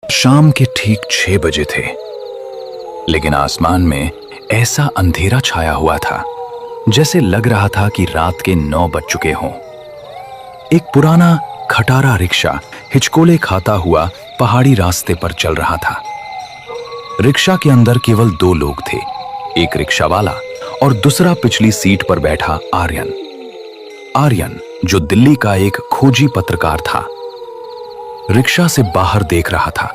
शाम के ठीक 6 बजे थे, लेकिन आसमान में ऐसा अंधेरा छाया हुआ था जैसे लग रहा था कि रात के 9 बज चुके हों। एक पुराना खटारा रिक्शा हिचकोले खाता हुआ पहाड़ी रास्ते पर चल रहा था। रिक्शा के अंदर केवल 2 लोग थे, एक रिक्शा वाला और दूसरा पिछली सीट पर बैठा आर्यन। आर्यन जो दिल्ली का एक खोजी पत्रकार था, रिक्शा से बाहर देख रहा था।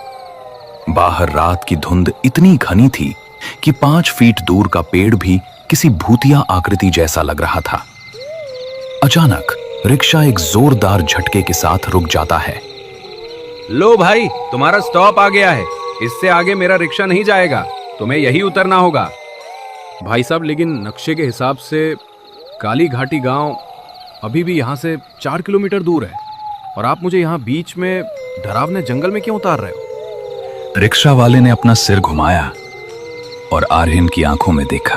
बाहर रात की धुंध इतनी घनी थी कि 5 फीट दूर का पेड़ भी किसी भूतिया आकृति जैसा लग रहा था। अचानक रिक्शा एक जोरदार झटके के साथ रुक जाता है। लो भाई, तुम्हारा स्टॉप आ गया है। इससे आगे मेरा रिक्शा नहीं जाएगा, तुम्हें यही उतरना होगा। भाई साहब, लेकिन नक्शे के हिसाब से काली घाटी गांव अभी भी यहाँ से 4 किलोमीटर दूर है, और आप मुझे यहाँ बीच में डरावने जंगल में क्यों उतार रहे हो? रिक्शा वाले ने अपना सिर घुमाया और आर्यन की आंखों में देखा।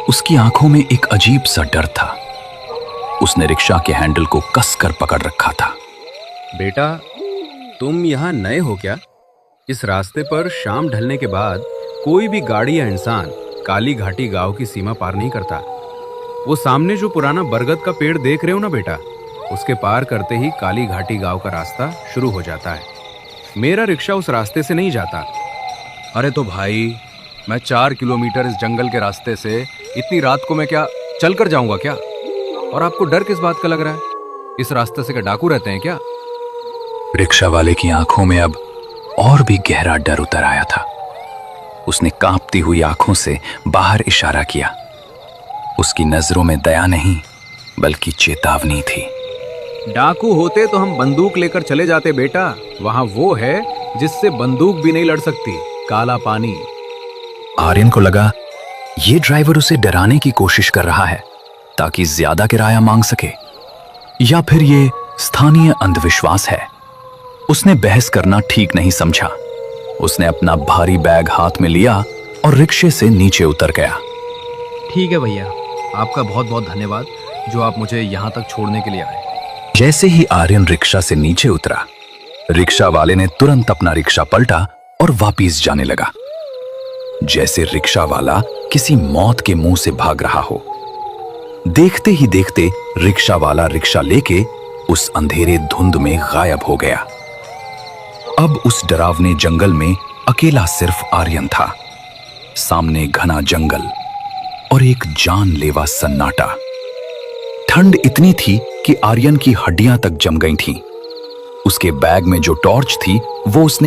उसकी आंखों में एक अजीब सा डर था। उसने रिक्शा के हैंडल को कसकर पकड़ रखा था। बेटा, तुम यहाँ नए हो क्या? इस रास्ते पर शाम ढलने के बाद कोई भी गाड़ी या इंसान काली घाटी गांव की सीमा पार नहीं करता। वो सामने जो पुराना बरगद का पेड़ देख रहे हो ना बेटा, उसके पार करते ही काली घाटी गांव का रास्ता शुरू हो जाता है। मेरा रिक्शा उस रास्ते से नहीं जाता। अरे तो भाई, मैं 4 किलोमीटर इस जंगल के रास्ते से इतनी रात को मैं क्या चल कर जाऊंगा क्या? और आपको डर किस बात का लग रहा है? इस रास्ते से क्या डाकू रहते हैं क्या? रिक्शा वाले की आंखों में अब और भी गहरा डर उतर आया था। उसने कांपती हुई आंखों से बाहर इशारा किया। उसकी नजरों में दया नहीं बल्कि चेतावनी थी। डाकू होते तो हम बंदूक लेकर चले जाते बेटा। वहां वो है जिससे बंदूक भी नहीं लड़ सकती, काला पानी। आर्यन को लगा ये ड्राइवर उसे डराने की कोशिश कर रहा है ताकि ज्यादा किराया मांग सके, या फिर ये स्थानीय अंधविश्वास है। उसने बहस करना ठीक नहीं समझा। उसने अपना भारी बैग हाथ में लिया और रिक्शे से नीचे उतर गया। ठीक है भैया, आपका बहुत बहुत धन्यवाद जो आप मुझे यहाँ तक छोड़ने के लिए आए। जैसे ही आर्यन रिक्शा से नीचे उतरा, रिक्शा वाले ने तुरंत अपना रिक्शा पलटा और वापस जाने लगा, जैसे रिक्शा वाला किसी मौत के मुंह से भाग रहा हो। देखते ही देखते रिक्शा वाला रिक्शा लेके उस अंधेरे धुंध में गायब हो गया। अब उस डरावने जंगल में अकेला सिर्फ आर्यन था। सामने घना जंगल और एक जानलेवा सन्नाटा। ठंड इतनी थी कि आर्यन की हड्डियां तक जम गई थीं। उसके बैग में जो टॉर्च थी वो उसने